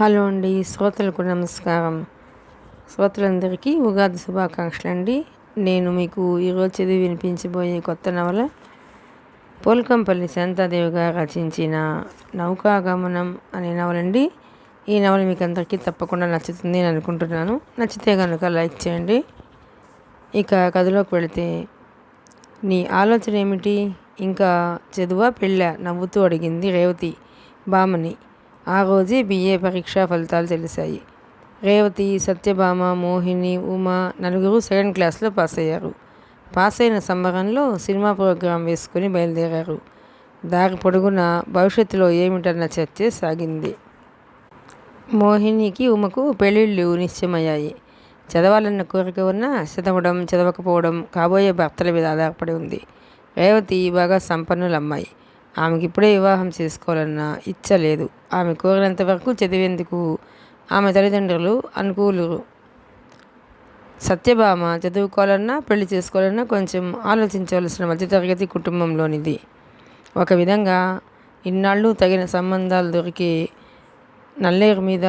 Hello అండి, శ్రోతలకు నమస్కారం. శ్రోతలందరికీ ఉగాది శుభాకాంక్షలు అండి. నేను మీకు ఈరోజు చదివి వినిపించబోయే కొత్త నవల పోల్కంపల్లి శాంతాదేవి గారు రచించిన నౌకాగమనం అనే నవలండి. ఈ నవల మీకు అందరికీ తప్పకుండా నచ్చుతుంది అని అనుకుంటున్నాను. నచ్చితే కనుక లైక్ చేయండి. ఇక కథలోకి వెళితే, నీ ఆలోచన ఏమిటి? ఇంకా చదువా పెళ్ళా? నవ్వుతూ అడిగింది రేవతి బామని. ఆ రోజే బిఏ పరీక్షా ఫలితాలు తెలిసాయి. రేవతి, సత్యభామ, మోహిని, ఉమా నలుగురు సెకండ్ క్లాస్లో పాస్ అయ్యారు. పాస్ అయిన సంబరంలో సినిమా ప్రోగ్రాం వేసుకుని బయలుదేరారు. దారి పొడుగున భవిష్యత్తులో ఏమిటన్న చర్చే సాగింది. మోహినికి, ఉమకు పెళ్ళిళ్ళు నిశ్చయమయ్యాయి. చదవాలన్న కోరిక ఉన్నా చదవడం, చదవకపోవడం కాబోయే భర్తల మీద ఆధారపడి ఉంది. రేవతి బాగా సంపన్నులమ్మాయి. ఆమెకి ఇప్పుడే వివాహం చేసుకోవాలన్న ఇచ్చ లేదు. ఆమె కోరినంత వరకు చదివేందుకు ఆమె తల్లిదండ్రులు అనుకూలురు. సత్యభామ చదువుకోవాలన్నా పెళ్లి చేసుకోవాలన్నా కొంచెం ఆలోచించవలసిన మధ్యతరగతి కుటుంబంలోనిది. ఒక విధంగా ఇన్నాళ్ళు తగిన సంబంధాలు దొరికే నల్లేరు మీద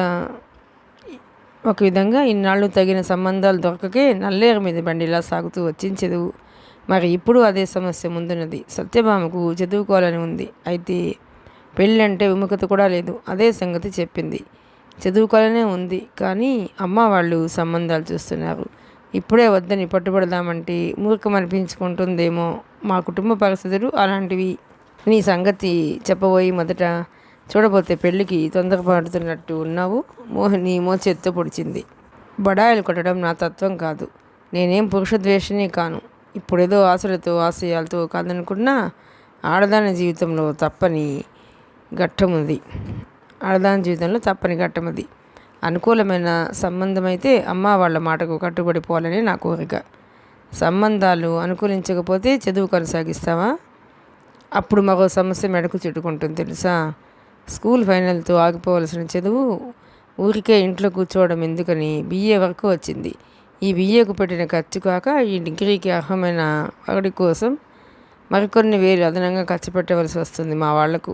దొరకకే నల్లేరు మీద బండిలా సాగుతూ వచ్చింది చదువు. మరి ఇప్పుడు అదే సమస్య ముందున్నది. సత్యభామకు చదువుకోవాలని ఉంది. అయితే పెళ్ళంటే విముఖత కూడా లేదు. అదే సంగతి చెప్పింది. చదువుకోవాలనే ఉంది, కానీ అమ్మ వాళ్ళు సంబంధాలు చూస్తున్నారు. ఇప్పుడే వద్దని పట్టుబడదామంటే మూర్ఖం అనిపించుకుంటుందేమో. మా కుటుంబ పరిస్థితులు అలాంటివి. నీ సంగతి చెప్పబోయి మొదట. చూడబోతే పెళ్ళికి తొందరపడుతున్నట్టు ఉన్నావు. మోహిని మోచేత్తో పొడిచింది. బడాయిలు కొట్టడం నా తత్వం కాదు. నేనేం పురుషద్వేషిని కాను. ఇప్పుడేదో ఆశలతో ఆశయాలతో కాదనుకున్నా ఆడదాని జీవితంలో తప్పని ఘట్టమది. అనుకూలమైన సంబంధం అయితే అమ్మ వాళ్ళ మాటకు కట్టుబడిపోవాలని నా కోరిక. సంబంధాలు అనుకూలించకపోతే చదువు కొనసాగిస్తావా? అప్పుడు మరో సమస్య మెడకు చుట్టుకుంటుంది తెలుసా. స్కూల్ ఫైనల్తో ఆగిపోవలసిన చదువు ఊరికే ఇంట్లో కూర్చోవడం ఎందుకని బిఏ వరకు వచ్చింది. ఈ బిఏకు పెట్టిన ఖర్చు కాక ఈ డిగ్రీకి అర్హమైన వాడి కోసం మరికొన్ని వేలు అదనంగా ఖర్చు పెట్టవలసి వస్తుంది మా వాళ్లకు.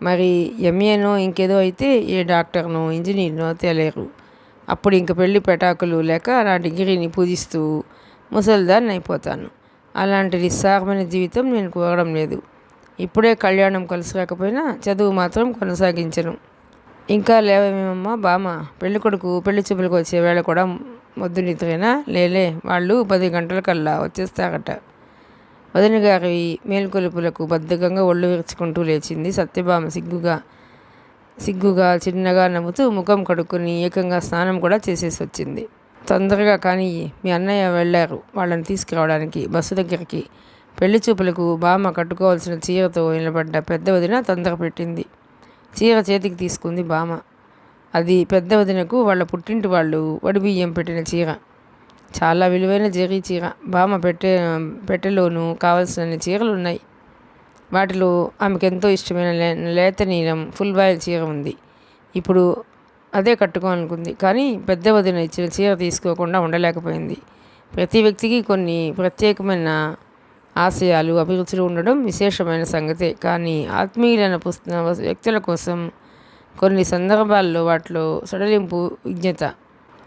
మరి ఎంఏనో ఇంకేదో అయితే ఏ డాక్టర్నో ఇంజనీర్నో తేలేరు. అప్పుడు ఇంక పెళ్లి పెటాకులు లేక నా డిగ్రీని పూజిస్తూ ముసలిదాన్ని అయిపోతాను. అలాంటి నిస్సారమైన జీవితం నేను కోరడం లేదు. ఇప్పుడే కళ్యాణం కలిసి రాకపోయినా చదువు మాత్రం కొనసాగించను. ఇంకా లేవేమమ్మా బామ? పెళ్లి కొడుకు పెళ్లి చూపులకు వచ్చే వేళ కూడా మొద్దు నిద్రేనా? లేలే, వాళ్ళు 10 గంటలకల్లా వచ్చేస్తారట. వదిన గారి మేల్కొలుపులకు బద్ధకంగా ఒళ్ళు విరుచుకుంటూ లేచింది సత్యభామ. సిగ్గుగా చిన్నగా నవ్వుతూ ముఖం కడుక్కుని ఏకంగా స్నానం కూడా చేసేసి వచ్చింది. తొందరగా కానీ మీ అన్నయ్య వెళ్ళారు వాళ్ళని తీసుకురావడానికి బస్సు దగ్గరికి. పెళ్లి చూపులకు బామ కట్టుకోవాల్సిన చీరతో నిలబడ్డ పెద్ద వదిన తొందర పెట్టింది. చీర చేతికి తీసుకుంది బామ. అది పెద్ద వదినకు వాళ్ళ పుట్టింటి వాళ్ళు వడిబియ్యం పెట్టిన చీర. చాలా విలువైన జరీ చీర. బామ పెట్టెలోనూ కావలసిన చీరలు ఉన్నాయి. వాటిలో ఆమెకెంతో ఇష్టమైన లేత నీలం ఫుల్ బాయిల్ చీర ఉంది. ఇప్పుడు అదే కట్టుకోవాలనుకుంది. కానీ పెద్ద వదిన ఇచ్చిన చీర తీసుకోకుండా ఉండలేకపోయింది. ప్రతి వ్యక్తికి కొన్ని ప్రత్యేకమైన ఆశయాలు, అభిరుచులు ఉండడం విశేషమైన సంగతే. కానీ ఆత్మీయులైన వ్యక్తుల కోసం కొన్ని సందర్భాల్లో వాటిలో సడలింపు విజ్ఞత.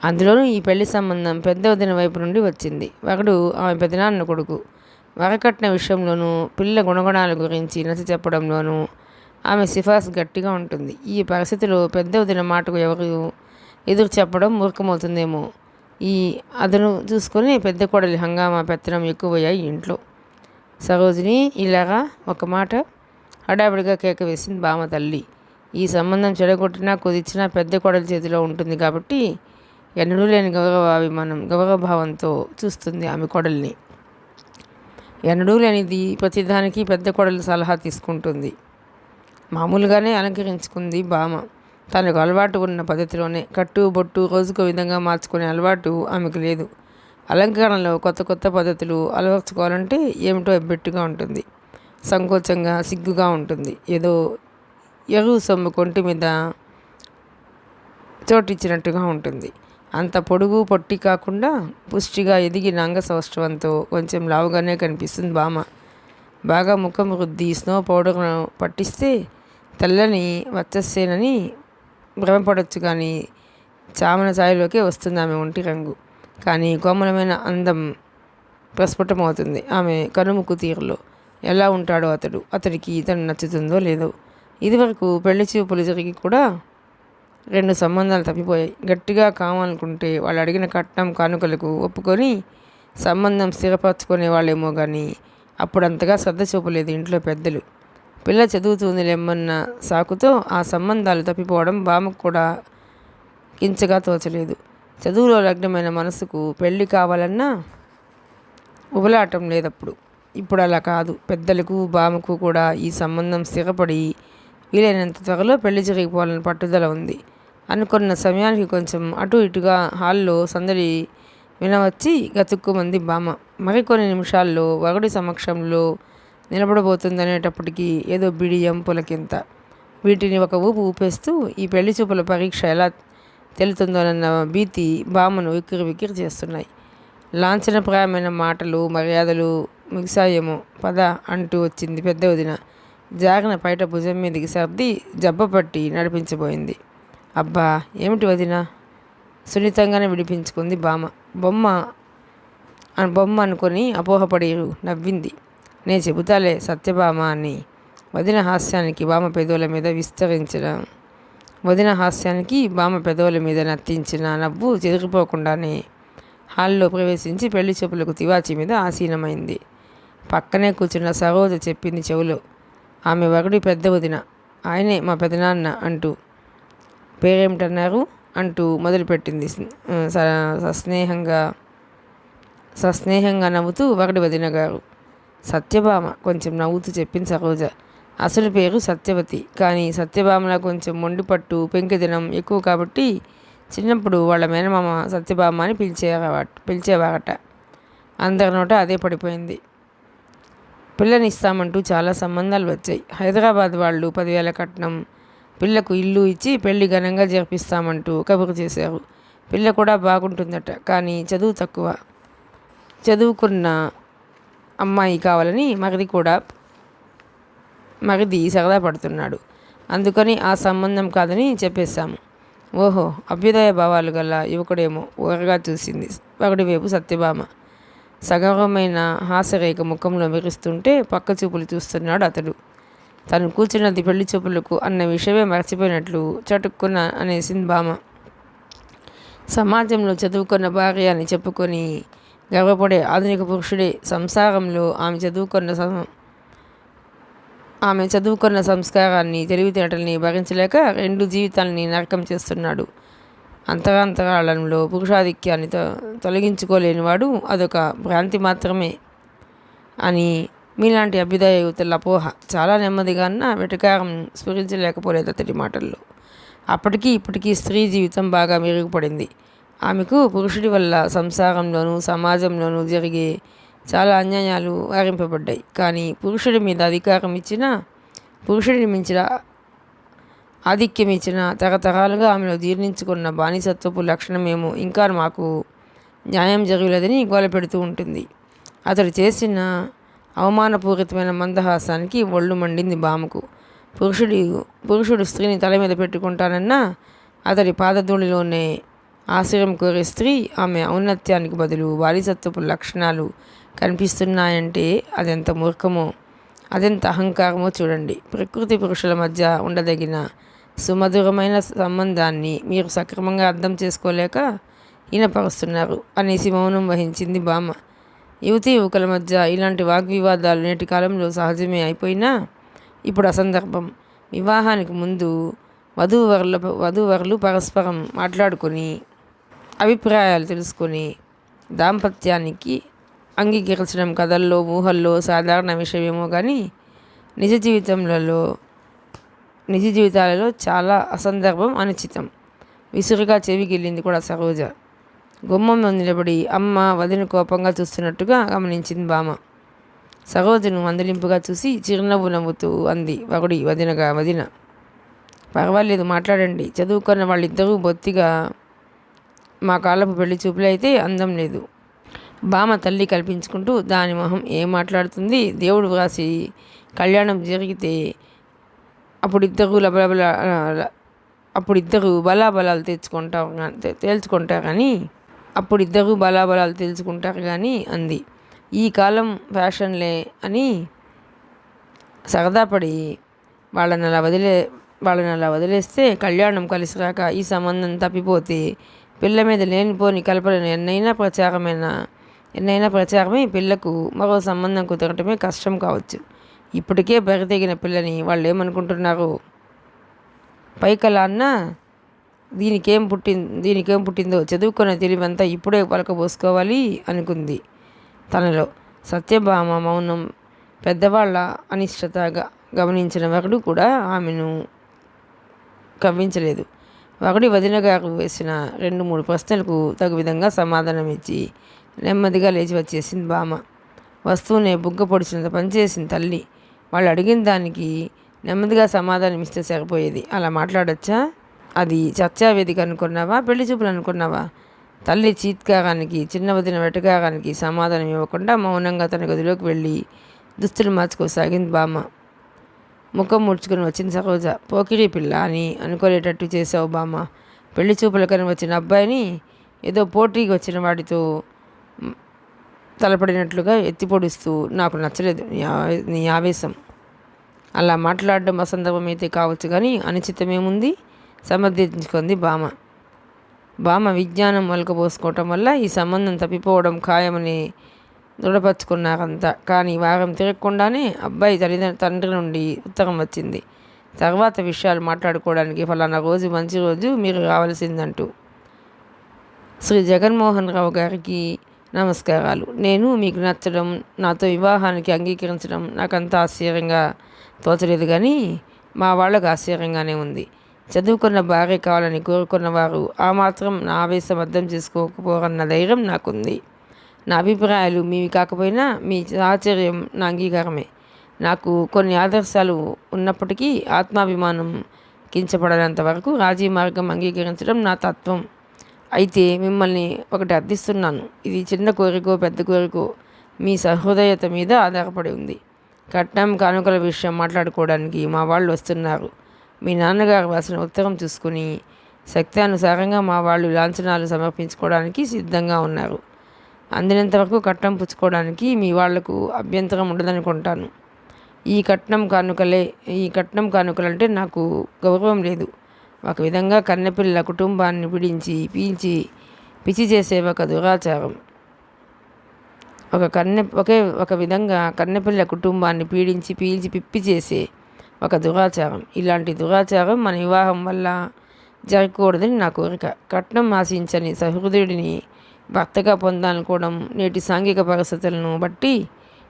అందులోనూ ఈ పెళ్లి సంబంధం పెద్ద వదిన వైపు నుండి వచ్చింది. వరుడు ఆమె పెదనాన్న కొడుకు. వరకట్న విషయంలోనూ పిల్ల గుణగుణాల గురించి నచ్చ చెప్పడంలోనూ ఆమె సిఫార్సు గట్టిగా ఉంటుంది. ఈ పరిస్థితిలో పెద్ద వదిన మాటకు ఎవరు ఎదురు చెప్పడం మూర్ఖమవుతుందేమో. ఈ అదను చూసుకొని పెద్ద కోడలి హంగామా పెత్తనం ఎక్కువయ్యాయి ఇంట్లో. సరోజిని, ఇలాగా ఒక మాట, హడావిడిగా కేక వేసింది బామ తల్లి. ఈ సంబంధం చెడగొట్టినా కుదిర్చినా పెద్ద కోడలి చేతిలో ఉంటుంది కాబట్టి ఎన్నడూ లేని గౌరవభావంతో చూస్తుంది ఆమె కోడల్ని. ఎన్నడూ లేనిది ప్రతిదానికి పెద్ద కోడలి సలహా తీసుకుంటుంది. మామూలుగానే అలంకరించుకుంది బామ. తనకు అలవాటు ఉన్న పద్ధతిలోనే కట్టు బొట్టు రోజుకో విధంగా మార్చుకునే అలవాటు ఆమెకు లేదు. అలంకరణలో కొత్త కొత్త పద్ధతులు అలవర్చుకోవాలంటే ఏమిటో ఎబ్బెట్టుగా ఉంటుంది. సంకోచంగా, సిగ్గుగా ఉంటుంది. ఏదో ఎరువు సొమ్ము కొంటి మీద చోటిచ్చినట్టుగా ఉంటుంది. అంత పొడుగు పొట్టి కాకుండా పుష్టిగా ఎదిగిన అంగసౌష్ఠవంతో కొంచెం లావుగానే కనిపిస్తుంది బామ. బాగా ముఖం రుద్ది స్నో పౌడర్ను పట్టిస్తే తెల్లని వచ్చేసేనని భ్రమపడవచ్చు కానీ చామన ఛాయలోకే వస్తుంది ఆమె ఒంటి రంగు. కానీ కోమలమైన అందం ప్రస్ఫుటమవుతుంది ఆమె కనుముక్కు తీరులో. ఎలా ఉంటాడో అతడికి ఇతను నచ్చుతుందో లేదో. ఇదివరకు పెళ్లి చూపులు జరిగి కూడా 2 సంబంధాలు తప్పిపోయాయి. గట్టిగా కావాలనుకుంటే వాళ్ళు అడిగిన కట్నం కానుకలకు ఒప్పుకొని సంబంధం స్థిరపరచుకునే వాళ్ళేమో కానీ అప్పుడంతగా శ్రద్ధ చూపలేదు ఇంట్లో పెద్దలు. పిల్ల చదువుతుందిలేమన్న సాకుతో ఆ సంబంధాలు తప్పిపోవడం బామ్మకు కూడా కించగా తోచలేదు. చదువులో లగ్నమైన మనసుకు పెళ్ళి కావాలన్నా ఉబలాటం లేదప్పుడు. ఇప్పుడు అలా కాదు. పెద్దలకు బామ్మకు కూడా ఈ సంబంధం స్థిరపడి వీలైనంత త్వరలో పెళ్లి జరిగిపోవాలని పట్టుదల ఉంది. అనుకున్న సమయానికి కొంచెం అటు ఇటుగా హాల్లో సందడి వినవచ్చి గతుక్కుమంది బామ్మ. మరికొన్ని నిమిషాల్లో వరుడి సమక్షంలో నిలబడబోతుందనేటప్పటికీ ఏదో బిడియం పులకింత. వీటిని ఒక ఊపు ఊపేస్తూ ఈ పెళ్లి చూపుల పరీక్ష ఎలా తెలుతుందోనన్న భీతి బామ్మను విక్కిరి చేస్తున్నాయి. లాంఛనప్రాయమైన మాటలు మర్యాదలు ముగిసాయేమో. పద అంటూ వచ్చింది పెద్ద వదిన. జాగిన పైట భుజం మీదకి సర్ది జబ్బపట్టి నడిపించబోయింది. అబ్బా ఏమిటి వదిన? సున్నితంగానే విడిపించుకుంది బామ్మ. బొమ్మ అనుకొని అపోహపడి నవ్వింది. నే చెబుతాలే సత్యభామ అని. వదిన హాస్యానికి బామ్మ పెదవుల మీద నత్తించిన నవ్వు చెదిరిపోకుండానే హాల్లో ప్రవేశించి పెళ్లి చూపులకు తివాచి మీద ఆసీనమైంది. పక్కనే కూర్చున్న సరోజ చెప్పింది చెవులో. ఆమె వరుడి పెద్ద వదిన, ఆయనే మా పెదనాన్న అంటూ. పేరేమిటన్నారు అంటూ మొదలుపెట్టింది సస్నేహంగా నవ్వుతూ వరుడి వదిన గారు. సత్యభామ కొంచెం నవ్వుతూ చెప్పింది సరోజ. అసలు పేరు సత్యవతి. కానీ సత్యభామలా కొంచెం మొండిపట్టు పెంకిదనం ఎక్కువ కాబట్టి చిన్నప్పుడు వాళ్ళ మేనమామ సత్యభామ అని పిలిచేవారట. అందరి నోట అదే పడిపోయింది. పిల్లనిస్తామంటూ చాలా సంబంధాలు వచ్చాయి. హైదరాబాద్ వాళ్ళు 10,000 కట్నం, పిల్లకు ఇల్లు ఇచ్చి పెళ్లి ఘనంగా జరిపిస్తామంటూ కబురు చేశారు. పిల్ల కూడా బాగుంటుందట. కానీ చదువు తక్కువ. చదువుకున్న అమ్మాయి కావాలని మరిది సరదా పడుతున్నాడు. అందుకని ఆ సంబంధం కాదని చెప్పేశాము. ఓహో, అభ్యుదయ భావాలు గల యువకుడేమో ఊరగా చూసింది వరుడి వైపు సత్యభామ. సగర్వమైన హాస్యరేఖ ముఖంలో మెరుస్తుంటే పక్క చూపులు చూస్తున్నాడు అతడు. తను కూర్చున్నది పెళ్లి చూపులకు అన్న విషయమే మర్చిపోయినట్లు చటుక్కున అనేసింది భామ. సమాజంలో చదువుకున్న భార్య అని చెప్పుకొని గర్వపడే ఆధునిక పురుషుడే సంసారంలో ఆమె చదువుకున్న సంస్కారాన్ని తెలివితేటల్ని భరించలేక 2 జీవితాలని నరకం చేస్తున్నాడు. అంతరాంతరాళంలో పురుషాధిక్యాన్ని తొలగించుకోలేనివాడు అదొక భ్రాంతి మాత్రమే అని మీలాంటి అభ్యుదయ యువతుల అపోహ. చాలా నెమ్మదిగాన్న వెటకారం స్ఫురించలేకపోలేదు అతడి మాటల్లో. అప్పటికీ ఇప్పటికీ స్త్రీ జీవితం బాగా మెరుగుపడింది. ఆమెకు పురుషుడి వల్ల సంసారంలోనూ సమాజంలోనూ జరిగే చాలా అన్యాయాలు వారింపబడ్డాయి. కానీ పురుషుడి మీద అధికారం ఇచ్చినా, పురుషుడిని మించిన ఆధిక్యం ఇచ్చిన తరతరాలుగా ఆమెలో జీర్ణించుకున్న బానిసత్వపు లక్షణమేమో ఇంకా మాకు న్యాయం జరగలేదని గోలపెడుతూ ఉంటుంది. అతడు చేసిన అవమానపూరితమైన మందహాసానికి ఒళ్ళు మండింది బామకు. పురుషుడు స్త్రీని తల మీద పెట్టుకుంటానన్నా అతడి పాదధూళిలోనే ఆశ్రయం కోరే స్త్రీ ఆమె ఔన్నత్యానికి బదులు బానిసత్వపు లక్షణాలు కనిపిస్తున్నాయంటే అదెంత మూర్ఖమో, అదెంత అహంకారమో చూడండి. ప్రకృతి పురుషుల మధ్య ఉండదగిన సుమధురమైన సంబంధాన్ని మీరు సక్రమంగా అర్థం చేసుకోలేక ఈనపరుస్తున్నారు అనేసి మౌనం వహించింది బామ్మ. యువతీ యువకుల మధ్య ఇలాంటి వాగ్వివాదాలు నేటి కాలంలో సహజమే అయిపోయినా ఇప్పుడు అసందర్భం. వివాహానికి ముందు వధూవరులు పరస్పరం మాట్లాడుకొని అభిప్రాయాలు తెలుసుకొని దాంపత్యానికి అంగీకరించడం కథల్లో ఊహల్లో సాధారణ విషయమేమో కానీ నిజ జీవితాలలో చాలా అసందర్భం, అనుచితం. విసురుగా చెవిగిల్లింది కూడా సరోజ. గుమ్మంలో నిలబడి అమ్మ వదిన కోపంగా చూస్తున్నట్టుగా గమనించింది బామ్మ. సరోజను మందలింపుగా చూసి చిరునవ్వు నవ్వుతూ అంది వదిన. పర్వాలేదు, మాట్లాడండి. చదువుకున్న వాళ్ళిద్దరూ బొత్తిగా మా కాలపు పెళ్లి చూపులే అయితే అందం లేదు. బామ్మ తల్లి కల్పించుకుంటూ దాని మొహం ఏం మాట్లాడుతుంది, దేవుడు వ్రాసి కళ్యాణం జరిగితే అప్పుడు ఇద్దరు బలాబలాలు తేల్చుకుంటారు కానీ అప్పుడు ఇద్దరు బలాబలాలు తెలుసుకుంటారు కానీ అంది. ఈ కాలం ఫ్యాషన్లే అని సరదాపడి వాళ్ళని అలా వదిలేస్తే కళ్యాణం కలిసి రాక ఈ సంబంధం తప్పిపోతే పిల్ల మీద లేనిపోని కల్పన ఎన్నైనా ప్రచారమై పిల్లకు మరో సంబంధం కుదరటమే కష్టం కావచ్చు. ఇప్పటికే బరితెగిన పిల్లని వాళ్ళు ఏమనుకుంటున్నారు? పైకలా అన్న దీనికేం పుట్టిందో చదువుకున్న తెలివంతా ఇప్పుడే పలకబోసుకోవాలి అనుకుంది తనలో. సత్యభామ మౌనం పెద్దవాళ్ళ అనిష్టతగా గమనించిన వరుడు కూడా ఆమెను కవ్వించలేదు. వరుడి వదిన గారు వేసిన 2-3 ప్రశ్నలకు తగు విధంగా సమాధానం ఇచ్చి నెమ్మదిగా లేచి వచ్చేసింది బామ. వస్తూనే బుగ్గ పొడిచినంత పనిచేసింది తల్లి. వాళ్ళు అడిగిన దానికి నెమ్మదిగా సమాధానం ఇస్తే సరిపోయేది. అలా మాట్లాడొచ్చా? అది చర్చా వేదిక అనుకున్నావా, పెళ్లి చూపులు అనుకున్నావా? తల్లి చీత్కారానికి, చిన్న వదిన వెటకారానికి సమాధానం ఇవ్వకుండా మౌనంగా తన గదిలోకి వెళ్ళి దుస్తులు మార్చుకోసాగింది బామ్మ. ముఖం ముడుచుకుని వచ్చింది సరోజ. పోకిరీ పిల్ల అని అనుకోలేటట్టు చేసావు బామ్మ. పెళ్లి చూపులకని వచ్చిన అబ్బాయిని ఏదో పోటీకి వచ్చిన వాడితో తలపడినట్లుగా ఎత్తి పొడుస్తూ నాకు నచ్చలేదు నీ ఆవేశం. అలా మాట్లాడడం అసందర్భం అయితే కావచ్చు కానీ అనుచితమేముంది? సమర్థించుకుంది బామ విజ్ఞానం వలకబోసుకోవటం వల్ల ఈ సంబంధం తప్పిపోవడం ఖాయమని దృఢపరుచుకున్నారంతా. కానీ వారం తిరగకుండానే అబ్బాయి తండ్రి నుండి ఉత్తరం వచ్చింది. తర్వాత విషయాలు మాట్లాడుకోవడానికి ఫలానా రోజు మంచి రోజు మీరు రావాల్సిందంటూ. శ్రీ జగన్మోహన్ రావు గారికి నమస్కారాలు. నేను మీకు నచ్చడం, నాతో వివాహానికి అంగీకరించడం నాకంతా ఆశ్చర్యంగా తోచలేదు కానీ మా వాళ్ళకు ఆశ్చర్యంగానే ఉంది. చదువుకున్న భార్య కావాలని కోరుకున్నవారు ఆ మాత్రం నా ఆవేశం అర్థం చేసుకోకపోరన్న ధైర్యం నాకుంది. నా అభిప్రాయాలు మీవి కాకపోయినా మీ ఆశ్చర్యం నా అంగీకారమే. నాకు కొన్ని ఆదర్శాలు ఉన్నప్పటికీ ఆత్మాభిమానం కించపడనంత వరకు రాజీ మార్గం అంగీకరించడం నా తత్వం. అయితే మిమ్మల్ని ఒకటి అర్థిస్తున్నాను. ఇది చిన్న కోరికో పెద్ద కోరికో మీ సహృదయత మీద ఆధారపడి ఉంది. కట్నం కానుకల విషయం మాట్లాడుకోవడానికి మా వాళ్ళు వస్తున్నారు. మీ నాన్నగారు రాసిన ఉత్తరం చూసుకుని శక్తానుసారంగా మా వాళ్ళు లాంఛనాలు సమర్పించుకోవడానికి సిద్ధంగా ఉన్నారు. అందినంతవరకు కట్నం పుచ్చుకోవడానికి మీ వాళ్లకు అభ్యంతరం ఉండదనుకుంటాను. ఈ కట్నం కానుకలంటే నాకు గౌరవం లేదు. ఒక విధంగా కన్నెపిల్ల కుటుంబాన్ని పిచ్చి చేసే ఒక దురాచారం. ఒక విధంగా కన్నెపిల్ల కుటుంబాన్ని పీల్చి పిప్పి చేసే ఒక దురాచారం. ఇలాంటి దురాచారం మన వివాహం వల్ల జరగకూడదని నా కోరిక. కట్నం ఆశించని సహృదయుడిని భర్తగా పొందాలనుకోవడం నేటి సాంఘిక పరిస్థితులను బట్టి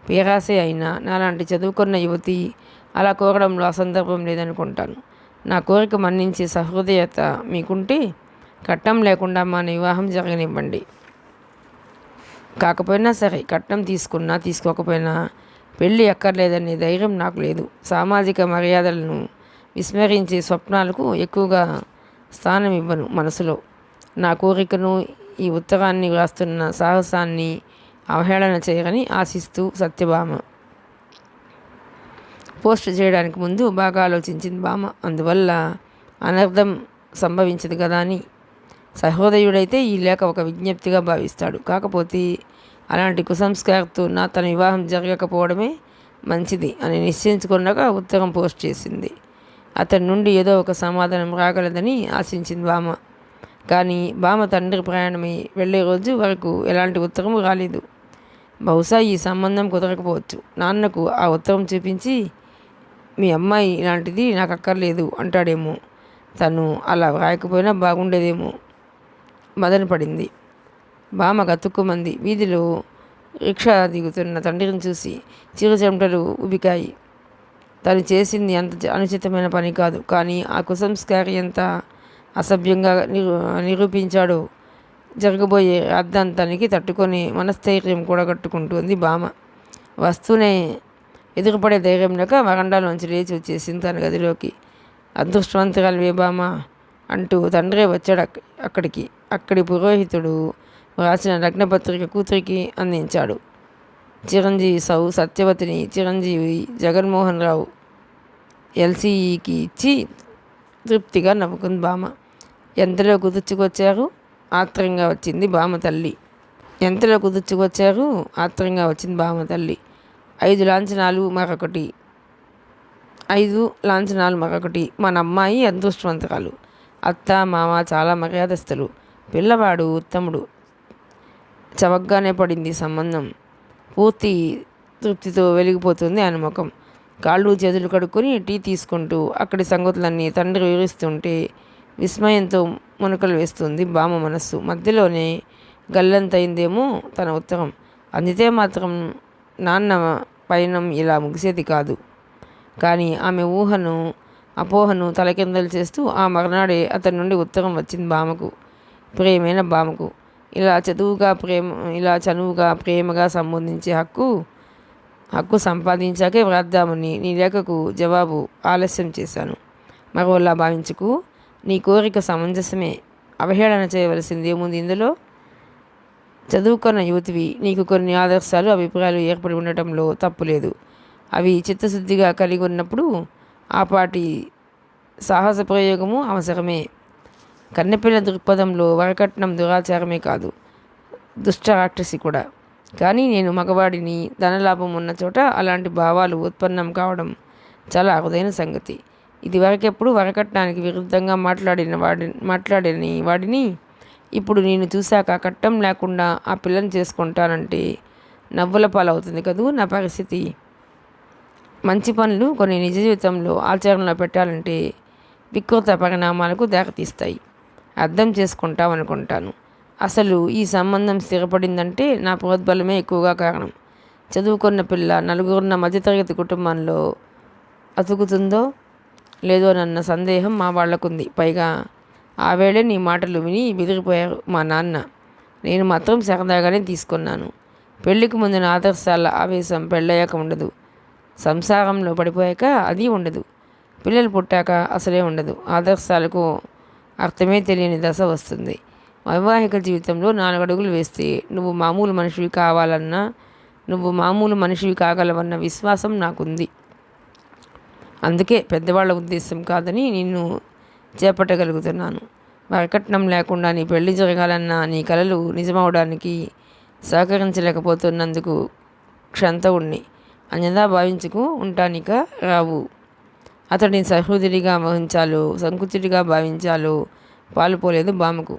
పేరాసే అయినా నాలాంటి చదువుకున్న యువతి అలా కోరడంలో అసందర్భం లేదనుకుంటాను. నా కోరిక మన్నించే సహృదయత మీకుంటే కట్నం లేకుండా మన వివాహం జరగనివ్వండి. కాకపోయినా సరే, కట్నం తీసుకున్నా తీసుకోకపోయినా పెళ్ళి అక్కర్లేదనే ధైర్యం నాకు లేదు. సామాజిక మర్యాదలను విస్మరించే స్వప్నాలకు ఎక్కువగా స్థానం ఇవ్వను మనసులో. నా కోరికను, ఈ ఉత్తరాన్ని వ్రాస్తున్న సాహసాన్ని అవహేళన చేయరని ఆశిస్తూ సత్యభామ. పోస్ట్ చేయడానికి ముందు బాగా ఆలోచించింది భామ. అందువల్ల అనర్థం సంభవించదు కదా అని. సహృదయుడైతే ఈ లేఖ ఒక విజ్ఞప్తిగా భావిస్తాడు. కాకపోతే అలాంటి కుసంస్కారతో తన వివాహం జరగకపోవడమే మంచిది అని నిశ్చయించుకున్నాక ఉత్తరం పోస్ట్ చేసింది. అతని నుండి ఏదో ఒక సమాధానం రాగలదని ఆశించింది భామ. కానీ భామ తండ్రి ప్రయాణమై వెళ్ళే రోజు వరకు ఎలాంటి ఉత్తరము రాలేదు. బహుశా ఈ సంబంధం కుదరకపోవచ్చు. నాన్నకు ఆ ఉత్తరం చూపించి మీ అమ్మాయి ఇలాంటిది నాకు అక్కర్లేదు అంటాడేమో. తను అలా రాయకపోయినా బాగుండేదేమో. మదన పడింది. భామ గతుక్కుమంది. వీధిలో రిక్షా దిగుతున్న తండ్రిని చూసి చిరు చెమటలు ఉబికాయి. తను చేసింది అంత అనుచితమైన పని కాదు. కానీ ఆ కుసంస్కారి ఎంత అసభ్యంగా నిరూపించాడో జరగబోయే అర్ధాంతానికి తట్టుకొని మనస్థైర్యం కూడగట్టుకుంటుంది భామ. వస్తూనే ఎదురుపడే ధైర్యం లేక వరండాలోంచి లేచి వచ్చేసింది తన గదిలోకి. అదృష్టవంతురాలివే భామ అంటూ తండ్రే వచ్చాడు అక్కడికి. అక్కడి పురోహితుడు రాసిన లగ్నపత్రిక కూతురికి అందించాడు. చిరంజీవి సత్యవతిని చిరంజీవి జగన్మోహన్ రావు ఎల్సీఈకి ఇచ్చి తృప్తిగా నవ్వుకుంది బామ్మ. ఎంతలో కుదుర్చుకొచ్చారు? ఆత్రంగా వచ్చింది బామ్మ తల్లి. ఎంతలో కుదుర్చుకొచ్చారు? ఆత్రంగా వచ్చింది బామ్మ తల్లి. 5 లాంఛనాలు మరొకటి, 5 లాంఛనాలు మరొకటి. మన అమ్మాయి అదృష్టవంతురాలు. అత్త మామ చాలా మర్యాదస్తులు. పిల్లవాడు ఉత్తముడు. చవకగానే పడింది సంబంధం. పూర్తి తృప్తితో వెలిగిపోతుంది ఆయన ముఖం. కాళ్ళు చేతులు కడుక్కొని టీ తీసుకుంటూ అక్కడి సంగతులన్నీ తండ్రి వివరిస్తుంటే విస్మయంతో మునకలు వేస్తుంది బామ్మ మనస్సు. మధ్యలోనే గల్లంతయిందేమో తన ఉత్తరం. అందితే మాత్రం నాన్న పయనం ఇలా ముగిసేది కాదు. కానీ ఆమె అపోహను తలకిందలు చేస్తూ ఆ మర్నాడే అతని నుండి ఉత్తరం వచ్చింది బామ్మకు. ప్రియమైన బామ్మకు, ఇలా చనువుగా ప్రేమగా సంబోధించే హక్కు సంపాదించాకే వ్రాద్దామని నీ లేఖకు జవాబు ఆలస్యం చేశాను. మరోలా భావించుకు. నీ కోరిక సమంజసమే. అవహేళన చేయవలసింది ఏముంది ఇందులో? చదువుకున్న యువతివి. నీకు కొన్ని ఆదర్శాలు, అభిప్రాయాలు ఏర్పడి ఉండటంలో తప్పులేదు. అవి చిత్తశుద్ధిగా కలిగి ఉన్నప్పుడు ఆపాటి సాహస ప్రయోగము అవసరమే. కన్నెపిల్ల దృక్పథంలో వరకట్నం దురాచారమే కాదు, దుష్ట రాక్షసి కూడా. కానీ నేను మగవాడిని, ధనలాభం ఉన్న చోట అలాంటి భావాలు ఉత్పన్నం కావడం చాలా అరుదైన సంగతి. ఇది వరకెప్పుడు వరకట్నానికి విరుద్ధంగా మాట్లాడని వాడిని ఇప్పుడు నేను చూశాక కట్టం లేకుండా ఆ పిల్లని చేసుకుంటానంటే నవ్వుల పాలవుతుంది కదూ నా పరిస్థితి. మంచి పనులు కొన్ని నిజ జీవితంలో ఆచరణలో పెట్టాలంటే వికృత పరిణామాలకు దారితీస్తాయి. అర్థం చేసుకుంటామనుకుంటాను. అసలు ఈ సంబంధం స్థిరపడిందంటే నా ప్రోద్బలమే ఎక్కువగా కారణం. చదువుకున్న పిల్ల నలుగురున్న మధ్యతరగతి కుటుంబంలో అతుకుతుందో లేదోనన్న సందేహం మా వాళ్లకుంది. పైగా ఆ వేళే నీ మాటలు విని బెదిరిపోయారు మా నాన్న. నేను మాత్రం సరదాగానే తీసుకున్నాను. పెళ్లికి ముందున ఆదర్శాల ఆవేశం పెళ్ళయ్యాక ఉండదు. సంసారంలో పడిపోయాక అది ఉండదు. పిల్లలు పుట్టాక అసలే ఉండదు. ఆదర్శాలకు అర్థమే తెలియని దశ వస్తుంది. వైవాహిక జీవితంలో 4 అడుగులు వేస్తే నువ్వు మామూలు మనిషివి కాగలవన్న విశ్వాసం నాకుంది. అందుకే పెద్దవాళ్ళ ఉద్దేశం కాదని నిన్ను చేపట్టగలుగుతున్నాను. వరకట్నం లేకుండా నీ పెళ్లి జరగాలన్న నీ కలలు నిజమవడానికి సహకరించలేకపోతున్నందుకు క్షంతవుణ్ణి. అన్యదా భావించుకు. ఉంటానిక రావు. అతడిని సహృదయుడిగా వహించాలో సంకుచితుడిగా భావించాలో పాలుపోలేదు బామ్మకు.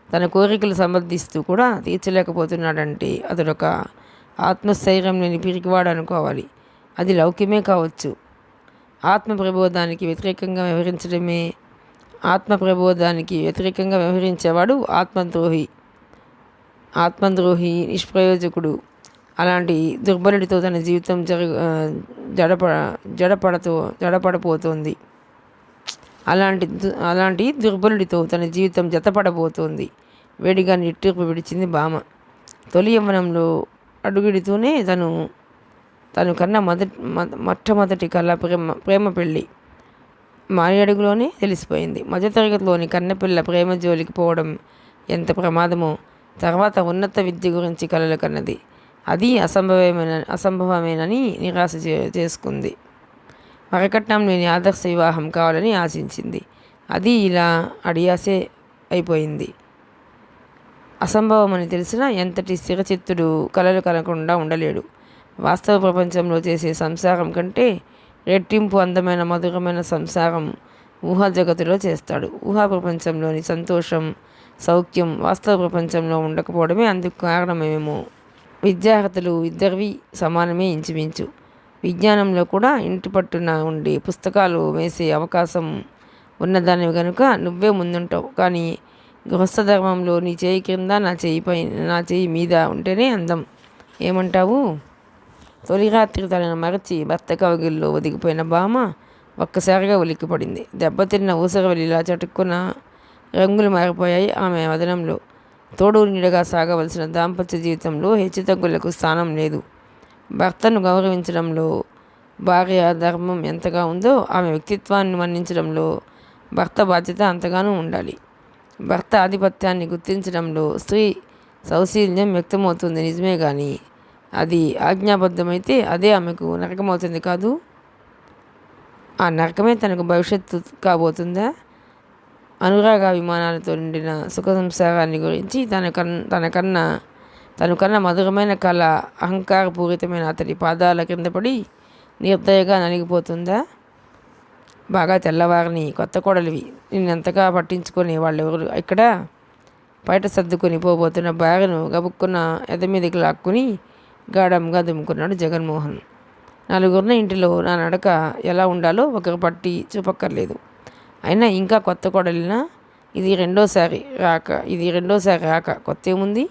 తన కోరికలు సమర్థిస్తూ కూడా తీర్చలేకపోతున్నాడంటే అతడొక ఆత్మస్థైర్యం లేని పిరికివాడు అనుకోవాలి. అది లౌక్యమే కావచ్చు. ఆత్మప్రబోధానికి వ్యతిరేకంగా వ్యవహరించేవాడు ఆత్మద్రోహి, నిష్ప్రయోజకుడు. అలాంటి దుర్బలుడితో తన జీవితం జడపడబోతోంది. అలాంటి దుర్బలుడితో తన జీవితం జతపడబోతోంది. వేడిగా నిట్టూర్పు విడిచింది బామ్మ. తొలి యవ్వనంలో అడుగుడితూనే తను కన్న మొట్టమొదటి కళ ప్రేమ పెళ్ళి మారి అడుగులోనే తెలిసిపోయింది. మధ్యతరగతిలోని కన్నెపిల్ల ప్రేమ జోలికి పోవడం ఎంత ప్రమాదమో తర్వాత ఉన్నత విద్య గురించి కలలు కన్నది. అది అసంభవమేనని నిరాశ చేసుకుంది. వరకట్నం లేని ఆదర్శ వివాహం కావాలని ఆశించింది. అది ఇలా అడియాసే అయిపోయింది. అసంభవమని తెలిసినా ఎంతటి స్థిరచిత్తుడు కలలు కనకుండా ఉండలేడు. వాస్తవ ప్రపంచంలో చేసే సంసారం కంటే రెట్టింపు అందమైన మధురమైన సంసారం ఊహా జగతిలో చేస్తాడు. ఊహా ప్రపంచంలోని సంతోషం, సౌఖ్యం వాస్తవ ప్రపంచంలో ఉండకపోవడమే అందుకు కారణమేమో. విద్యార్హతలు ఇద్దరివి సమానమే ఇంచుమించు. విజ్ఞానంలో కూడా ఇంటి పట్టున ఉండి పుస్తకాలు వేసే అవకాశం ఉన్నదానివి కనుక నువ్వే ముందుంటావు. కానీ గృహస్థ ధర్మంలో నీ చేయి కింద నా చేయి మీద ఉంటేనే అందం. ఏమంటావు? తొలి రాత్రి తనను మరచి భర్త కవగిల్లో ఒదిగిపోయిన బామ్మ ఒక్కసారిగా ఉలిక్కిపడింది. దెబ్బతిన్న ఊసరవెల్లిలా చటుక్కున రంగులు మారిపోయాయి ఆమె వదనంలో. తోడు నీడగా సాగవలసిన దాంపత్య జీవితంలో హెచ్చుతగ్గులకు స్థానం లేదు. భర్తను గౌరవించడంలో భార్య ధర్మం ఎంతగా ఉందో ఆమె వ్యక్తిత్వాన్ని మన్నించడంలో భర్త బాధ్యత అంతగానూ ఉండాలి. భర్త ఆధిపత్యాన్ని గుర్తించడంలో స్త్రీ సౌశీల్యం వ్యక్తమవుతుంది నిజమే, కానీ అది ఆజ్ఞాబద్ధమైతే అదే ఆమెకు నరకమవుతుంది కాదు. ఆ నరకమే తనకు భవిష్యత్తు కాబోతుందా? అనురాగాభిమానాలతో నిండిన సుఖ సంసారాన్ని గురించి తను కన్న మధురమైన కళ అహంకారపూరితమైన అతడి పాదాల కింద పడి నిర్దయగా నలిగిపోతుందా? బాగా తెల్లవారిని కొత్త కోడలివి, నిన్నెంతగా పట్టించుకునే వాళ్ళెవరు ఇక్కడ? బయట సర్దుకొని పోబోతున్న భార్యను గబుక్కున్న ఎదమీదికి లాక్కుని గాఢంగా దుమ్ముకున్నాడు జగన్మోహన్. నలుగురిన ఇంటిలో నా నడక ఎలా ఉండాలో ఒకరు పట్టి చూపక్కర్లేదు. అయినా ఇంకా కొత్త కోడలినా ఇది రెండోసారి రాక కొత్త ఏముంది?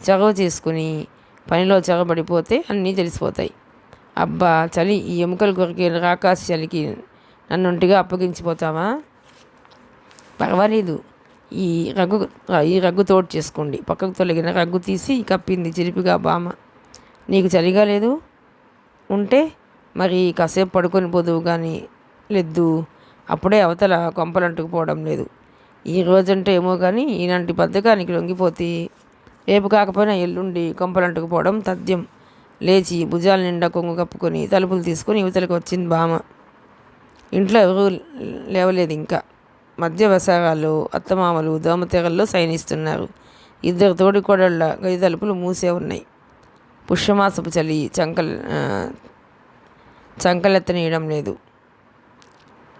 చొరవ చేసుకుని పనిలో చొరబడిపోతే అన్నీ తెలిసిపోతాయి. అబ్బా చలి, ఈ ఎముకలు కొరికే రాకాసి చలికి నన్నొంటిగా అప్పగించిపోతావా? పర్వాలేదు, ఈ రగ్గు తోడు చేసుకోండి. పక్కకు తొలగిన రగ్గు తీసి కప్పింది చిలిపిగా బామ. నీకు చలిగా లేదు ఉంటే మరి కాసేపు పడుకొని పోదువు కానీ లెద్దు. అప్పుడే అవతల కొంపలంటుకుపోవడం లేదు. ఈ రోజంటే ఏమో కానీ ఈనాటి బద్ధకానికి లొంగిపోతే రేపు కాకపోయినా ఎల్లుండి కొంపలంటుకుపోవడం తథ్యం. లేచి భుజాల నిండా కొంగు కప్పుకొని తలుపులు తీసుకొని యువతలకు వచ్చింది బామ. ఇంట్లో ఎవరూ లేవలేదు ఇంకా. మధ్య వసారాలు అత్తమామలు దోమతెరల్లో శయనిస్తున్నారు. ఇద్దరు తోడికోడళ్ళ గది తలుపులు మూసే ఉన్నాయి. పుష్యమాసపు చలి చంకలెత్తనీయడం లేదు.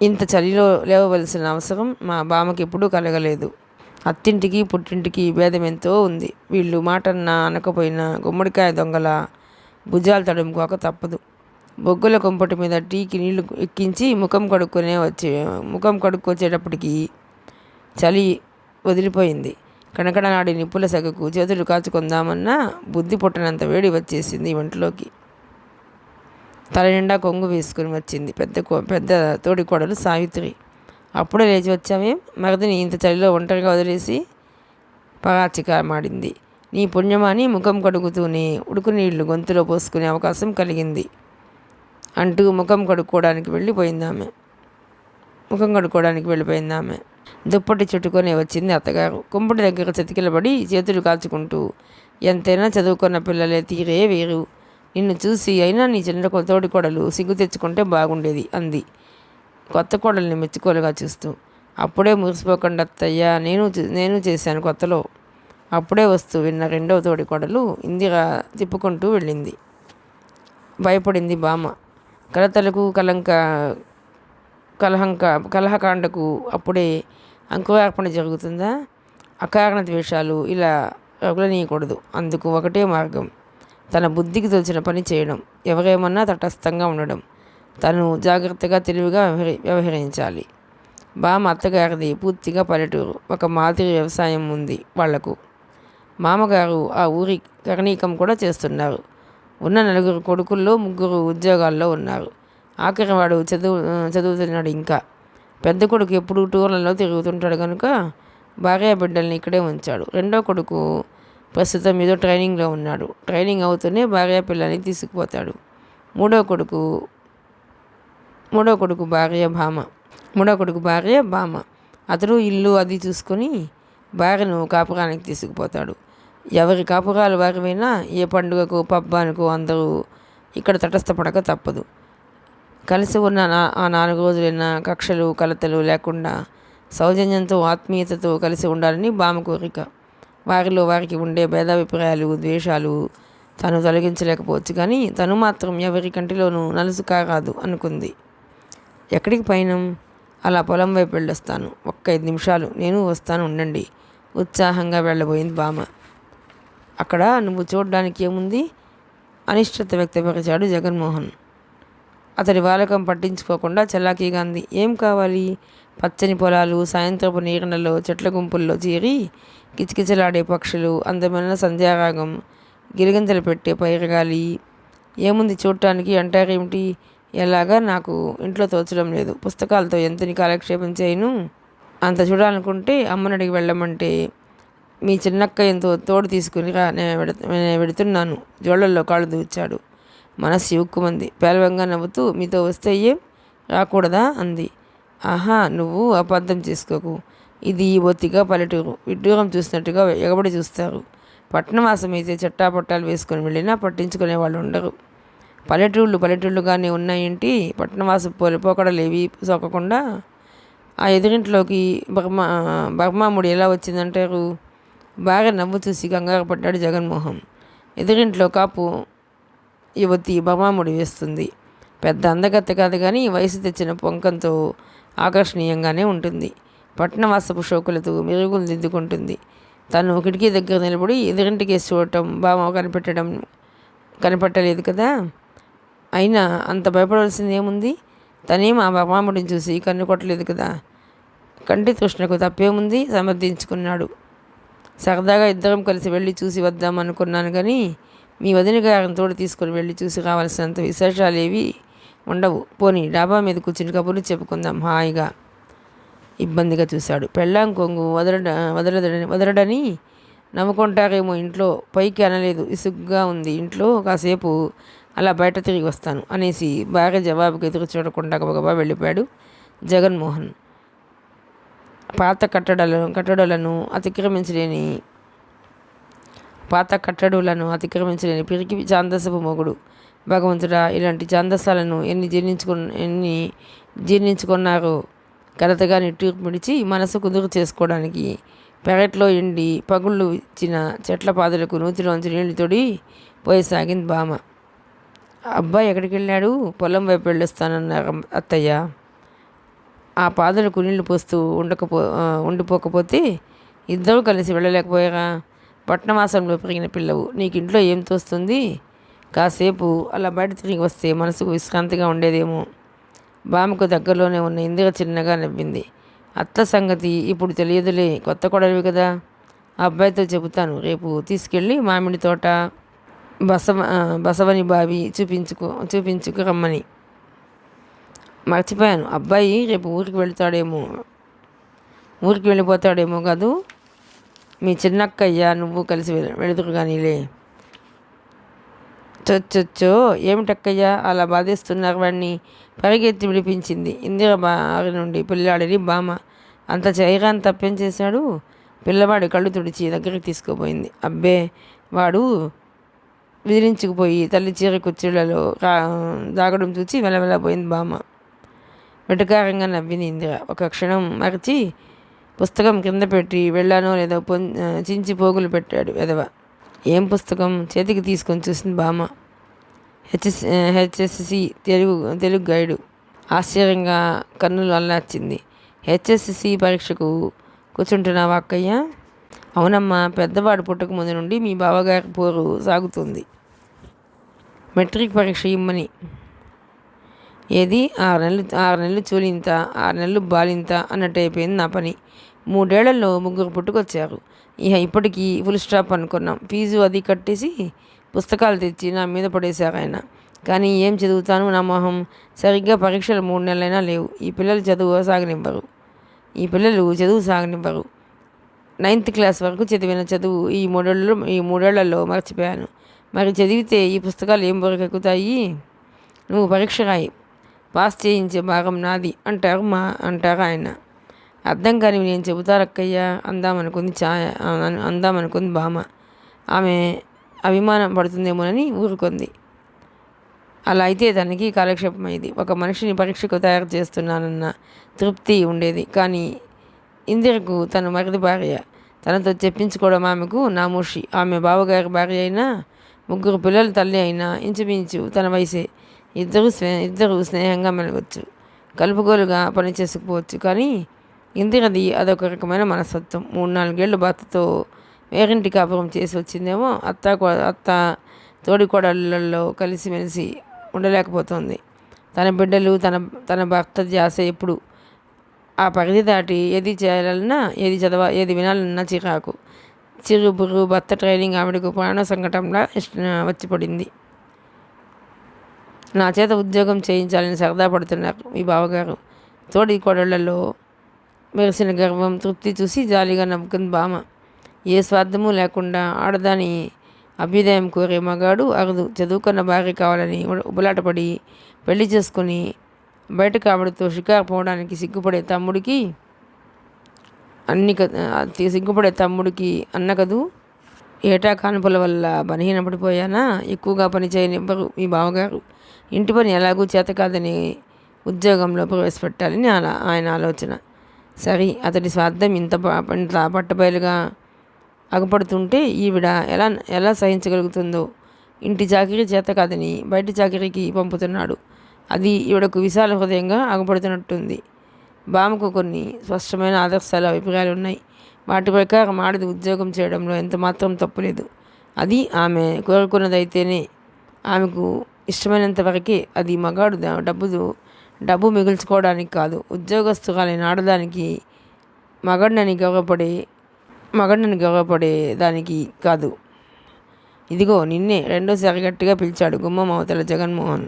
ఇంత చలిలో లేవవలసిన అవసరం మా బామకి ఎప్పుడూ కలగలేదు. అత్తింటికి పుట్టింటికి భేదం ఎంతో ఉంది. వీళ్ళు మాటన్నా అనకపోయినా గుమ్మడికాయ దొంగల భుజాలు తడుముకోక తప్పదు. బొగ్గుల కొంపటి మీద టీకి నీళ్లు ఎక్కించి ముఖం కడుక్కొచ్చేటప్పటికి చలి వదిలిపోయింది. కనకడనాడి నిప్పుల సెగకు చేతులు కాచుకుందామన్నా బుద్ధి పుట్టనంత వేడి వచ్చేసింది వంటలోకి. తల నిండా కొంగు వేసుకుని వచ్చింది పెద్ద తోడికోడలు సావిత్రి. అప్పుడే లేచి వచ్చామే, మగదిని ఇంత చలిలో ఒంటరిగా వదిలేసి పరాచిక మాడింది. నీ పుణ్యమాని ముఖం కడుగుతూనే ఉడుకు నీళ్లు గొంతులో పోసుకునే అవకాశం కలిగింది అంటూ ముఖం కడుక్కోవడానికి వెళ్ళిపోయిందామె. దుప్పటి చుట్టుకొని వచ్చింది అత్తగారు. కుంపటి దగ్గర చతికిలబడి చేతులు కాల్చుకుంటూ, ఎంతైనా చదువుకున్న పిల్లలే తీరే వేరు. నిన్ను చూసి అయినా నీ చిన్న తోడికోడలు సిగ్గు తెచ్చుకుంటే బాగుండేది అంది కొత్త కోడల్ని మెచ్చుకోలుగా చూస్తూ. అప్పుడే మురిసిపోకుండా అత్తయ్య, నేను చేశాను కొత్తలో. అప్పుడే వస్తూ విన్న రెండవ తోడికోడలు ఇందిర తిప్పుకుంటూ వెళ్ళింది. భయపడింది బామ్మ. కలతలకు కలహకాండకు అప్పుడే అంకురార్పణ జరుగుతుందా? అకారణ ద్వేషాలు ఇలా రగులనీయకూడదు. అందుకు ఒకటే మార్గం, తన బుద్ధికి తోచిన పని చేయడం, ఎవరేమన్నా తటస్థంగా ఉండడం, తను జాగ్రత్తగా తెలివిగా వ్యవహరించాలి. బామ్మ అత్తగారిది పూర్తిగా పల్లెటూరు. ఒక మాదిరి వ్యవసాయం ఉంది వాళ్లకు. మామగారు ఆ ఊరి కరణీకం కూడా చేస్తున్నారు. ఉన్న 4 కొడుకుల్లో 3 ఉద్యోగాల్లో ఉన్నారు. ఆఖరివాడు చదువుతున్నాడు ఇంకా. పెద్ద కొడుకు ఎప్పుడు టూర్లలో తిరుగుతుంటాడు కనుక భార్య బిడ్డల్ని ఇక్కడే ఉంచాడు. రెండో కొడుకు ప్రస్తుతం ఏదో ట్రైనింగ్లో ఉన్నాడు. ట్రైనింగ్ అవుతూనే భార్య పిల్లల్ని తీసుకుపోతాడు. మూడో కొడుకు భార్య భామ. అతడు ఇల్లు అది చూసుకొని భార్యను కాపురానికి తీసుకుపోతాడు. ఎవరి కాపురాలు వారివైనా ఏ పండుగకు పబ్బానికో అందరూ ఇక్కడ తటస్థపడక తప్పదు. కలిసి ఉన్న ఆ 4 రోజులైనా కక్షలు కలతలు లేకుండా సౌజన్యంతో ఆత్మీయతతో కలిసి ఉండాలని బామ కోరిక. వారిలో వారికి ఉండే భేదాభిప్రాయాలు ద్వేషాలు తను తొలగించలేకపోవచ్చు, కానీ తను మాత్రం ఎవరి కంటిలోనూ నలుసు కారాదు అనుకుంది. ఎక్కడికి పయనం? అలా పొలం వైపు వెళ్ళొస్తాను. ఒక్క 5 నిమిషాలు, నేను వస్తాను ఉండండి. ఉత్సాహంగా వెళ్ళబోయింది బామ. అక్కడ నువ్వు చూడడానికి ఏముంది? అనిష్టత వ్యక్తపరిచాడు జగన్మోహన్. అతడి వాలకం పట్టించుకోకుండా చలాకీగా అంది. ఏం కావాలి? పచ్చని పొలాలు, సాయంత్రపు నీరణలో చెట్ల గుంపుల్లో చేరి కిచకిచలాడే పక్షులు, అందమైన సంధ్యారాగం, గిలిగింతలు పెట్టే పైరగాలి. ఏముంది చూడటానికి అంటారేమిటి? ఎలాగా నాకు ఇంట్లో తోచడం లేదు. పుస్తకాలతో ఎంతని కాలక్షేపం చేయను. అంత చూడాలనుకుంటే అమ్మని అడిగి వెళ్ళమంటే మీ చిన్నక్క ఎంతో తోడు తీసుకునిరా, నేను వెడుతున్నాను. జోళ్లలో కాళ్ళు దూచాడు. మనస్సు ఉక్కుమంది. పేలవంగా నవ్వుతూ, మీతో వస్తే ఏం రాకూడదా అంది. ఆహా, నువ్వు అబద్ధం చేసుకోకు. ఇది బొత్తిగా పల్లెటూరు. విడ్డూరం చూసినట్టుగా ఎగబడి చూస్తారు. పట్టణవాసం అయితే చట్టాపట్టాలు వేసుకొని వెళ్ళినా పట్టించుకునే వాళ్ళు ఉండరు. పల్లెటూళ్ళుగానే ఉన్నాయేంటి? పట్టణవాసం పోకడలేవి సోకకుండా ఆ ఎదురింట్లోకి బర్మాముడి ఎలా వచ్చిందంటారు? భార్య నవ్వు చూసి కంగారు పడ్డాడు జగన్మోహన్. ఎదురింట్లో కాపు యువతి బర్మాముడి వేస్తుంది. పెద్ద అందగత్తె కాదు కానీ వయసు తెచ్చిన పొంకంతో ఆకర్షణీయంగానే ఉంటుంది. పట్నవాసపు షోకులతో మెరుగులు దిద్దుకుంటుంది. తను కిటికీ దగ్గర నిలబడి ఎదురింటికేసి చూడటం బామ కనిపెట్టలేదు కదా. అయినా అంత భయపడవలసింది ఏముంది? తనేం ఆ బర్మాముడిని చూసి కన్ను కొట్టలేదు కదా. కంటి తృష్ణకు తప్పేముంది సమర్థించుకున్నాడు. సరదాగా ఇద్దరం కలిసి వెళ్ళి చూసి వద్దాం అనుకున్నాను కానీ మీ వదిన గారిని తోడు తీసుకుని వెళ్ళి చూసి రావాల్సినంత విశేషాలు ఏవి ఉండవు. పోనీ డాబా మీద కూర్చుని కబుర్లు చెప్పుకుందాం హాయిగా. ఇబ్బందిగా చూశాడు. పెళ్ళాం కొంగు వదలడని నవ్వుకుంటారేమో ఇంట్లో, పైకి అనలేదు. ఇసుగ్గా ఉంది ఇంట్లో, కాసేపు అలా బయట తిరిగి వస్తాను అనేసి భార్య జవాబుకి ఎదురు చూడకుండా గబగబా వెళ్ళిపోయాడు జగన్మోహన్. పాత కట్టడులను అతిక్రమించలేని పిరికి ఛాందసపు మొగుడు. భగవంతుడా, ఇలాంటి ఛాందసాలను ఎన్ని జీర్ణించుకున్నారో. కలతగా నిట్టూర్పు మిడిచి మనసు కుదురు చేసుకోవడానికి పెరట్లో ఎండి పగుళ్ళు ఇచ్చిన చెట్ల పాదులకు నూతిలోంచి నీళ్లు తొడి పోయసాగింది బామ. అబ్బాయి ఎక్కడికి వెళ్ళాడు? పొలం వైపు వెళ్ళొస్తానన్నారు అత్తయ్య. ఆ పాదులకు నీళ్లు పోస్తూ ఉండిపోకపోతే ఇద్దరూ కలిసి వెళ్ళలేకపోయారా? పట్నవాసంలో పెరిగిన పిల్లవు, నీకు ఇంట్లో ఏం తోస్తుంది? కాసేపు అలా బయట తిరిగి వస్తే మనసుకు విశ్రాంతిగా ఉండేదేమో. బామకు దగ్గరలోనే ఉన్న ఇందిర చిన్నగా నవ్వింది. అత్త సంగతి ఇప్పుడు తెలియదులే, కొత్త కొడలివి కదా. ఆ అబ్బాయితో చెబుతాను, రేపు తీసుకెళ్ళి మామిడి తోట బసవని బావి చూపించుకు రమ్మని. మర్చిపోయాను, అబ్బాయి రేపు ఊరికి వెళ్ళిపోతాడేమో కాదు. మీ చిన్నక్కయ్య నువ్వు కలిసి వెళుతురు కానీలే. చొచ్చొచ్చో, ఏమిటక్కయ్యా అలా బాధేస్తున్నారు వాడిని? పరిగెత్తి విడిపించింది ఇందిర బారి నుండి పిల్లాడిని బామ. అంత చైరాన్ని తప్పేం చేశాడు? పిల్లవాడి కళ్ళు తుడిచి దగ్గరికి తీసుకుపోయింది. అబ్బే, వాడు విదిలించుకుపోయి తల్లి చీర కుర్చీలలో దాగడం చూచి వెలవెలపోయింది బామ. వెటకారంగా నవ్వింది ఇందిర. ఒక క్షణం మరచి పుస్తకం కింద పెట్టి వెళ్ళానో లేదో చించి పోగులు పెట్టాడు ఎదవ. ఏం పుస్తకం? చేతికి తీసుకొని చూసింది బామ. HSC Telugu guide. ఆశ్చర్యంగా కన్నులు అల్లార్చింది. హెచ్ఎస్సి పరీక్షకు కూర్చుంటున్నావా అక్కయ్య? అవునమ్మా, పెద్దవాడు పుట్టక ముందు నుండి మీ బావగారి పోరు సాగుతుంది. మెట్రిక్ పరీక్ష ఇమ్మని. ఏది 6 నెలలు చూలింత, 6 నెలలు బాలింత అన్నట్టు అయిపోయింది నా పని. 3 ఏళ్లలో 3 పుట్టుకొచ్చారు. ఇప్పటికీ ఫుల్ స్టాప్ అనుకున్నాం. ఫీజు అది కట్టేసి పుస్తకాలు తెచ్చి నా మీద పడేశారు ఆయన. కానీ ఏం చదువుతాను? నా మొహం. సరిగ్గా పరీక్షలు 3 నెలలైనా లేవు. ఈ పిల్లలు చదువు సాగనివ్వరు. 9th క్లాస్ వరకు చదివిన చదువు ఈ 3 ఏళ్లలో మర్చిపోయాను. మరి చదివితే ఈ పుస్తకాలు ఏం బొరకెక్కుతాయి? నువ్వు పరీక్ష రాయి, పాస్ చేయించే భాగం నాది అంటారు ఆయన. అర్థం కానివి నేను చెబుతారక్కయ్యా అందామనుకుంది బామ. ఆమె అభిమానం పడుతుందేమోనని ఊరుకుంది. అలా అయితే తనకి కాలక్షేపమైంది. ఒక మనిషిని పరీక్షకు తయారు చేస్తున్నానన్న తృప్తి ఉండేది. కానీ ఇందిరకు తను మరిది భార్య. తనతో చెప్పించుకోవడం ఆమెకు నామోషి. ఆమె బావగారి భార్య అయినా, 3 పిల్లల తల్లి అయినా ఇంచుమించు తన వయసే. ఇద్దరు స్నేహంగా మెలగొచ్చు, కలుపుగోలుగా పని చేసుకుపోవచ్చు. కానీ ఇందిరది అదొక రకమైన మనస్తత్వం. 3-4 ఏళ్ళు భర్తతో వేరింటి కాపురం చేసి వచ్చిందేమో. అత్త తోడికోడళ్ళల్లో కలిసిమెలిసి ఉండలేకపోతుంది. తన బిడ్డలు, తన భర్త ధ్యాస ఎప్పుడు ఆ పరిధి దాటి ఏది చేయాలన్నా, ఏది వినాలన్నా చిరాకు, చిరుబురు. భర్త ట్రైనింగ్ ఆవిడకు ప్రాణ సంకటంలా వచ్చి పడింది. నా చేత ఉద్యోగం చేయించాలని సరదా పడుతున్నారు మీ బావగారు. తోడి కోడళ్లలో మెరిసిన గర్వం, తృప్తి చూసి జాలీగా నవ్వుకుంది బామ. ఏ స్వార్థము లేకుండా ఆడదాని అభ్యుదయం కోరే మగాడు అరుదు. చదువుకున్న భార్య కావాలని ఉబలాటపడి పెళ్లి చేసుకుని బయటకు ఆవిడతో షికారు పోవడానికి సిగ్గుపడే తమ్ముడికి అన్న కదూ. ఏటా కానుపుల వల్ల బలహీనపడిపోయానా? ఎక్కువగా పని చేయనివ్వరు మీ బావగారు. ఇంటి పని ఎలాగూ చేత కాదని ఉద్యోగంలో ప్రవేశపెట్టాలని ఆయన ఆలోచన. సరే, అతడి స్వార్థం ఇంత పట్టబయలుగా అగపడుతుంటే ఈవిడ ఎలా ఎలా సహించగలుగుతుందో. ఇంటి చాకిరీ చేత కాదని బయట చాకిరీకి పంపుతున్నాడు. అది ఈవిడకు విశాల హృదయంగా అగపడుతున్నట్టుంది. బామకు కొన్ని స్పష్టమైన ఆదర్శాలు, అభిప్రాయాలు ఉన్నాయి. వాటి ప్రకారం ఆడది ఉద్యోగం చేయడంలో ఎంత మాత్రం తప్పులేదు. అది ఆమె కోరుకున్నదైతేనే. ఆమెకు ఇష్టమైనంత వరకే. అది మగాడు డబ్బు మిగుల్చుకోవడానికి కాదు. ఉద్యోగస్తురాలైన ఆడదానికి మగడినని గౌరవపడే దానికి కాదు. ఇదిగో నిన్నే రెండోసారి గట్టిగా పిలిచాడు గుమ్మం అవతల జగన్మోహన్.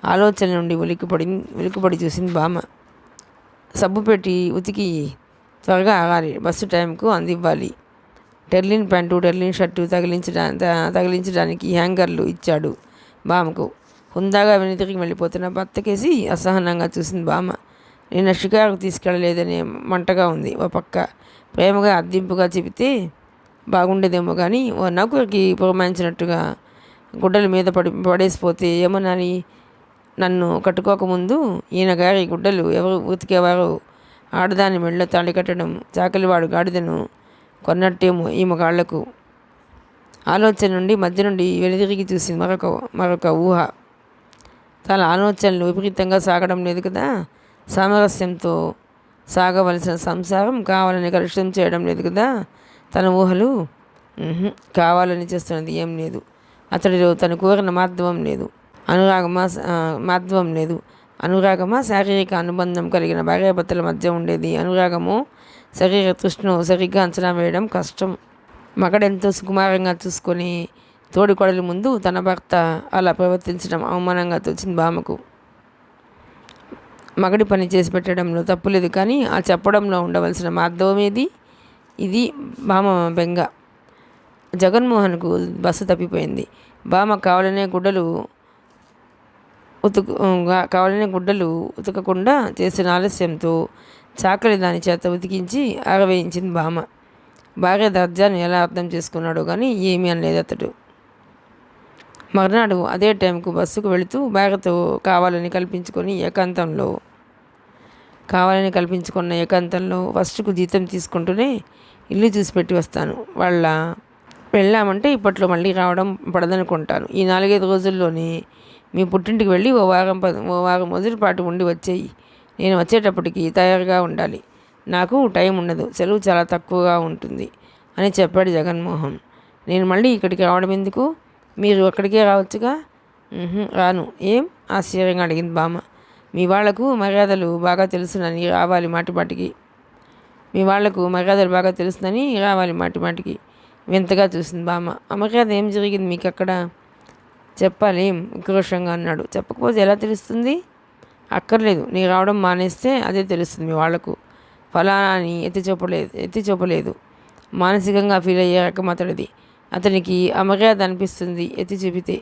ఆలోచన నుండి ఉలికిపడి చూసింది బామ్మ. సబ్బు పెట్టి ఉతికి త్వరగా ఆగాలి, బస్సు టైంకు అందివ్వాలి. టెర్లిన్ ప్యాంటు, టెర్లిన్ షర్టు తగిలించడానికి హ్యాంగర్లు ఇచ్చాడు బామ్మకు. హుందాగా వెనుతిరిగి వెళ్ళిపోతున్న భర్తకేసి అసహనంగా చూసింది బామ్మ. నిన్న షికారుకు తీసుకెళ్ళలేదనే మంటగా ఉంది. ఓ పక్క ప్రేమగా అద్దింపుగా చెబితే బాగుండేదేమో కానీ, ఓ నౌకరికి పురమాయించినట్టుగా గుడ్డల మీద పడేసిపోతే ఏమన్నాని? నన్ను కట్టుకోకముందు ఈయన గారి గుడ్డలు ఎవరు ఉతికేవారో? ఆడదాని మెళ్ళ తాళి కట్టడం చాకలివాడు గాడిదను కొన్నట్టేమో ఈ మగాళ్లకు. ఆలోచన నుండి మధ్య నుండి వెనుదిరిగి చూసింది మరొక ఊహ. తన ఆలోచనలు విపరీతంగా సాగడం లేదు కదా. సామరస్యంతో సాగవలసిన సంసారం కావాలని కలుషితం చేయడం లేదు కదా. తన ఊహలు కావాలని చేస్తున్నది ఏం లేదు. అతడిలో తను కోరిన మాధ్యమం లేదు. అనురాగమా, శారీరక అనుబంధం కలిగిన భార్యాభర్తల మధ్య ఉండేది అనురాగమో శరీర తృష్ణో సరిగ్గా అంచనా వేయడం కష్టం. మగడెంతో సుకుమారంగా చూసుకొని తోడికొడలి ముందు తన భర్త అలా ప్రవర్తించడం అవమానంగా తోచింది బామ్మకు. మగడి పని చేసి పెట్టడంలో తప్పులేదు, కానీ ఆ చెప్పడంలో ఉండవలసిన మార్ధవం ఏది? ఇది బామ్మ బెంగ. జగన్మోహన్కు బస్సు తప్పిపోయింది. బామ్మ కావాలనే గుడ్డలు ఉతకకుండా చేసిన ఆలస్యంతో చాకలి దాని చేత ఉతికించి ఆరవేయించింది బామ్మ. భార్య దర్జాను ఎలా అర్థం చేసుకున్నాడో కానీ ఏమీ అనలేదు అతడు. మర్నాడు అదే టైంకు బస్సుకు వెళుతూ భార్యతో కావాలని కల్పించుకున్న ఏకాంతంలో ఫస్ట్కు జీతం తీసుకుంటూనే ఇల్లు చూసి పెట్టి వస్తాను. వెళ్ళామంటే ఇప్పట్లో మళ్ళీ రావడం పడదనుకుంటాను. ఈ 4-5 రోజుల్లోనే మీ పుట్టింటికి వెళ్ళి ఓ వారం రోజుల పాటు ఉండి వచ్చేయి. నేను వచ్చేటప్పటికి తయారుగా ఉండాలి. నాకు టైం ఉండదు, సెలవు చాలా తక్కువగా ఉంటుంది అని చెప్పాడు జగన్మోహన్. నేను మళ్ళీ ఇక్కడికి రావడం ఎందుకు? మీరు అక్కడికే రావచ్చుగా. రాను. ఏం? ఆశ్చర్యంగా అడిగింది బామ్మ. మీ వాళ్లకు మర్యాదలు బాగా తెలుసునని రావాలి మాటిమాటికి. వింతగా చూసింది బామ్మ. అమర్యాద ఏం జరిగింది మీకు అక్కడ? చెప్పాలేం? ఉక్రోషంగా అన్నాడు. చెప్పకపోతే ఎలా తెలుస్తుంది? అక్కర్లేదు, నీ రావడం మానేస్తే అదే తెలుస్తుంది మీ వాళ్లకు. ఫలానా అని ఎత్తి చూపలేదు. మానసికంగా ఫీల్ అయ్యే రకం అతడిది. అతనికి అమర్యాద అనిపిస్తుంది ఎత్తి చూపితే.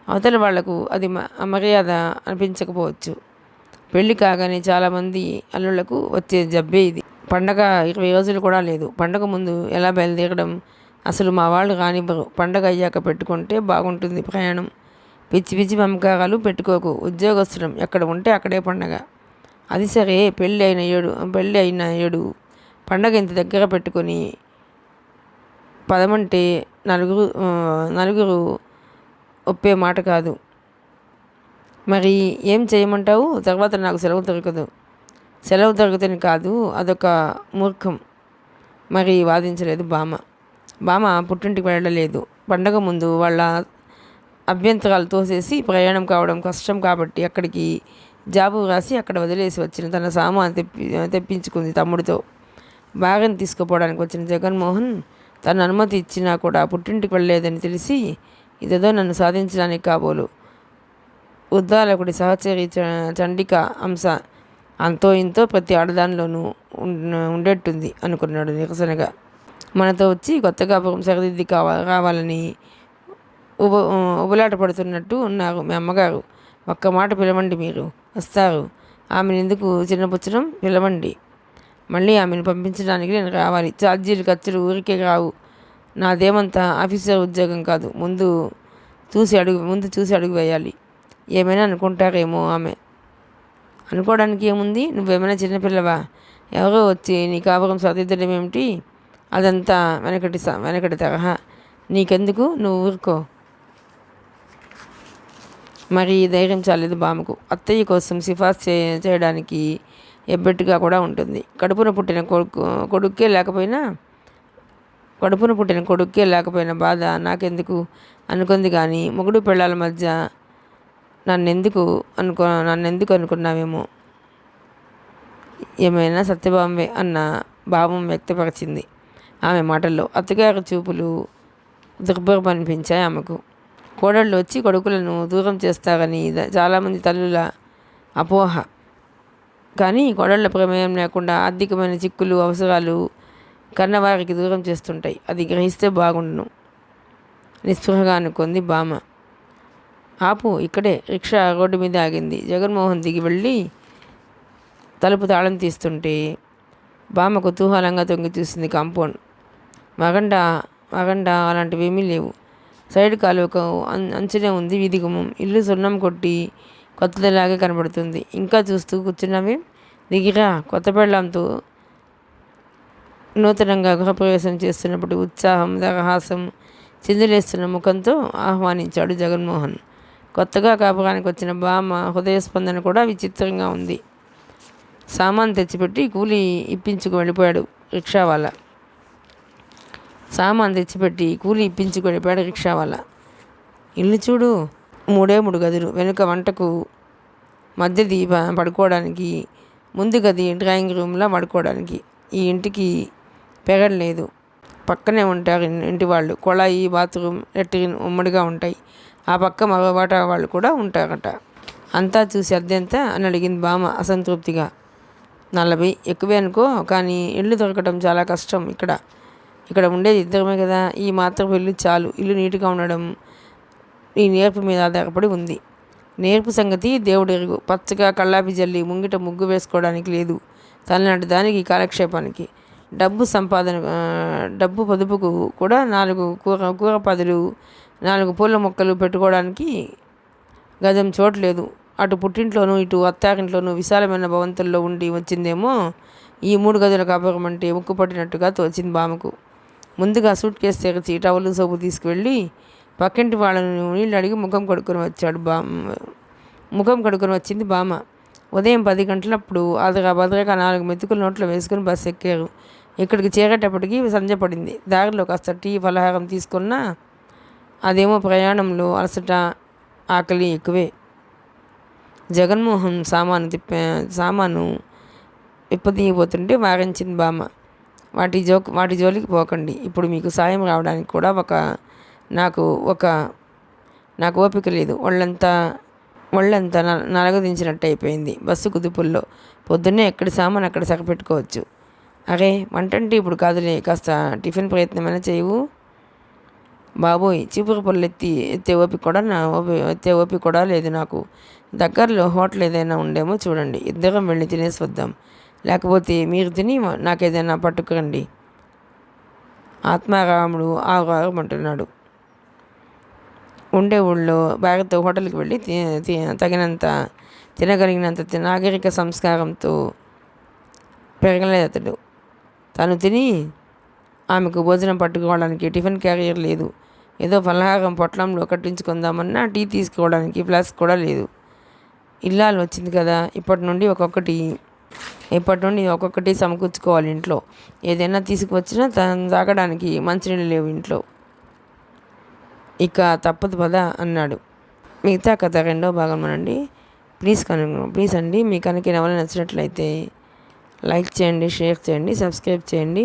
అవతల వాళ్లకు అది అమర్యాద అనిపించకపోవచ్చు. పెళ్లి కాగానే చాలామంది అల్లుళ్లకు వచ్చే జబ్బే ఇది. పండగ 20 రోజులు కూడా లేదు. పండగ ముందు ఎలా బయలుదేరడం? అసలు మా వాళ్ళు రానివ్వరు. పండగ అయ్యాక పెట్టుకుంటే బాగుంటుంది ప్రయాణం. పిచ్చి పిచ్చి మమకారాలు పెట్టుకోకు. ఉద్యోగస్తులం, ఎక్కడ ఉంటే అక్కడే పండగ. అది సరే, పెళ్ళి అయిన ఏడు పండగ ఇంత దగ్గర పెట్టుకొని పదమంటే నలుగురు ఒప్పే మాట కాదు. మరి ఏం చేయమంటావు? తర్వాత నాకు సెలవు దొరకదని కాదు, అదొక మూర్ఖం. మరి వాదించలేదు బామ్మ పుట్టింటికి వెళ్ళలేదు. పండగ ముందు వాళ్ళ అభ్యంతరాలు తోసేసి ప్రయాణం కావడం కష్టం కాబట్టి అక్కడికి జాబు రాసి అక్కడ వదిలేసి వచ్చిన తన సామాను తెప్పించుకుంది తమ్ముడితో. భార్యను తీసుకుపోవడానికి వచ్చిన జగన్మోహన్ తన అనుమతి ఇచ్చినా కూడా పుట్టింటికి వెళ్ళలేదని తెలిసి ఇదేదో నన్ను సాధించడానికి కాబోలు ఉద్దాలకుడి సహచరి చండిక అంశ అంతో ఇంతో ప్రతి ఆడదానిలోనూ ఉండేట్టుంది అనుకున్నాడు నిరసనగా. మనతో వచ్చి కొత్తగా సరిదిద్ది రావాలని ఉబలాట పడుతున్నట్టు ఉన్నారు మీ అమ్మగారు. ఒక్క మాట పిలవండి, మీరు వస్తారు. ఆమెను ఎందుకు చిన్నపుచ్చడం? పిలవండి. మళ్ళీ ఆమెను పంపించడానికి నేను రావాలి. ఛార్జీలు ఖర్చులు ఊరికే రావు. నాదేమంతా ఆఫీసర్ ఉద్యోగం కాదు. ముందు చూసి అడుగు వేయాలి. ఏమైనా అనుకుంటారేమో ఆమె. అనుకోవడానికి ఏముంది? నువ్వేమైనా చిన్నపిల్లవా? ఎవరో వచ్చి నీ కాపురం సరిదిద్దడం ఏమిటి? అదంతా వెనకటి తరహా. నీకెందుకు, నువ్వు ఊరుకో. మరి ధైర్యం చాలేదు బామ్మకు. అత్తయ్య కోసం సిఫార్సు చేయడానికి ఎబ్బెట్టుగా కూడా ఉంటుంది. కడుపున పుట్టిన కొడుక్కే లేకపోయిన బాధ నాకెందుకు అనుకుంది. కానీ మొగుడు పెళ్ళాల మధ్య నన్నెందుకు అనుకున్నావేమో. ఏమైనా సత్యభామే అన్న భావం వ్యక్తపరిచింది ఆమె మాటల్లో. అత్తగారి చూపులు దుర్భరమనిపించాయి ఆమెకు. కోడళ్ళు వచ్చి కొడుకులను దూరం చేస్తారని చాలామంది తల్లుల అపోహ. కానీ కోడళ్ళ ప్రమేయం లేకుండా ఆర్థికమైన చిక్కులు, అవసరాలు కన్నవారికి దూరం చేస్తుంటాయి. అది గ్రహిస్తే బాగుండును నిస్పృహగా అనుకుంది బామ్మ. ఆపు ఇక్కడే. రిక్షా రోడ్డు మీద ఆగింది. జగన్మోహన్ దిగి వెళ్ళి తలుపు తాళం తీస్తుంటే బామ్మ కుతూహలంగా తొంగి చూసింది. కాంపౌండ్ మగండా అలాంటివి ఏమీ లేవు. సైడ్ కాలువకు అంచునే ఉంది వీధి గుమ్మం. ఇల్లు సున్నం కొట్టి కొత్తదిలాగే కనబడుతుంది. ఇంకా చూస్తూ కూర్చున్నామే, దిగిరా. కొత్త పెళ్ళాంతో నూతనంగా గృహప్రవేశం చేస్తున్నప్పుడు ఉత్సాహం, దరహాసం చిందులేస్తున్న ముఖంతో ఆహ్వానించాడు జగన్మోహన్. కొత్తగా కాపురానికి వచ్చిన బామ్మ హృదయ స్పందన కూడా విచిత్రంగా ఉంది. సామాన్ తెచ్చిపెట్టి కూలి ఇప్పించుకు వెళ్ళిపోయాడు రిక్షావాలా. ఇల్లు చూడు, 3 గదులు. వెనుక వంటకు, మధ్యది పడుకోవడానికి, ముందు గది డ్రాయింగ్ రూమ్లా పడుకోవడానికి. ఈ ఇంటికి పెరగలేదు. పక్కనే ఉంటారు ఇంటి వాళ్ళు. కొళాయి, బాత్రూమ్, లెట్రిన్ ఉమ్మడిగా ఉంటాయి. ఆ పక్క మరో వాటా వాళ్ళు కూడా ఉంటారట. అంతా చూసి అద్దెంత అని అడిగింది బామ్మ అసంతృప్తిగా. 40 ఎక్కువే అనుకో, కానీ ఇల్లు దొరకటం చాలా కష్టం. ఇక్కడ ఉండేది ఇద్దరమే కదా. ఈ మాత్రపు ఇల్లు చాలు. ఇల్లు నీట్గా ఉండడం ఈ నేర్పు మీద ఆధారపడి ఉంది. నేర్పు సంగతి దేవుడెరుగు. పచ్చగా కళ్ళాపి జల్లి ముంగిట ముగ్గు వేసుకోవడానికి లేదు. తలనాటి దానికి కాలక్షేపానికి, డబ్బు పొదుపుకు కూడా 4 కూర పదులు, 4 పూల మొక్కలు పెట్టుకోవడానికి గజం చోట్లేదు. అటు పుట్టింట్లోనూ ఇటు అత్తారింట్లోనూ విశాలమైన భవంతుల్లో ఉండి వచ్చిందేమో ఈ 3 గదుల కాపురం అంటే. ముక్కు పట్టినట్టుగా తోచింది బామ్మకు. ముందుగా సూట్ కేసు తెరిచి టవలు, సోపు తీసుకువెళ్ళి పక్కింటి వాళ్ళను నీళ్ళు అడిగి ముఖం కడుక్కొని వచ్చింది బామ్మ. ఉదయం 10 గంటలప్పుడు భద్రగా 4 మెతుకులు నోట్లో వేసుకుని బస్సు ఎక్కారు. ఇక్కడికి చేరేటప్పటికి సంధ్య పడింది. దారిలో కాస్త టీ, ఫలహారం తీసుకున్నా అదేమో ప్రయాణంలో అలసట, ఆకలి ఎక్కువే. జగన్మోహన్ సామాను విప్పదీయబోతుంటే వారించింది బామ్మ. వాటి జోలికి పోకండి. ఇప్పుడు మీకు సాయం రావడానికి కూడా నాకు ఓపిక లేదు. ఒళ్ళంతా నలగదించినట్టు అయిపోయింది బస్సు కుదుపుల్లో. పొద్దున్నే ఎక్కడి సామాన్ అక్కడ సగపెట్టుకోవచ్చు. అరే, వంటంటే ఇప్పుడు కాదులే, కాస్త టిఫిన్ ప్రయత్నమైనా చేయవు బాబోయ్. చీపురు పళ్ళు ఎత్తే ఓపిక కూడా లేదు నాకు. దగ్గరలో హోటల్ ఏదైనా ఉండేమో చూడండి. ఇద్దరం వెళ్ళి తినేసి వద్దాం. లేకపోతే మీరు తిని నాకేదైనా పట్టుకురండి. ఆత్మారాముడు ఆగమంటున్నాడు. ఉండే ఊళ్ళో భార్యతో హోటల్కి వెళ్ళి తినగలిగినంత నాగరిక సంస్కారంతో పెరగలేదు అతడు. తను తిని ఆమెకు భోజనం పట్టుకోవడానికి టిఫిన్ క్యారియర్ లేదు. ఏదో ఫలహారం పొట్లంలో కట్టించుకుందామన్నా టీ తీసుకోవడానికి ఫ్లాస్క్ కూడా లేదు. ఇల్లాలు వచ్చింది కదా, ఇప్పటి నుండి ఒక్కొక్కటి సమకూర్చుకోవాలి ఇంట్లో. ఏదైనా తీసుకువచ్చినా తాగడానికి మంచినీళ్ళు లేవు ఇంట్లో. ఇక తప్పదు పదా అన్నాడు. మిగతా కథ 2వ భాగం అనండి. ప్లీజ్ అండి, మీకు కనుక నవల నచ్చినట్లయితే లైక్ చేయండి, షేర్ చేయండి, సబ్స్క్రైబ్ చేయండి.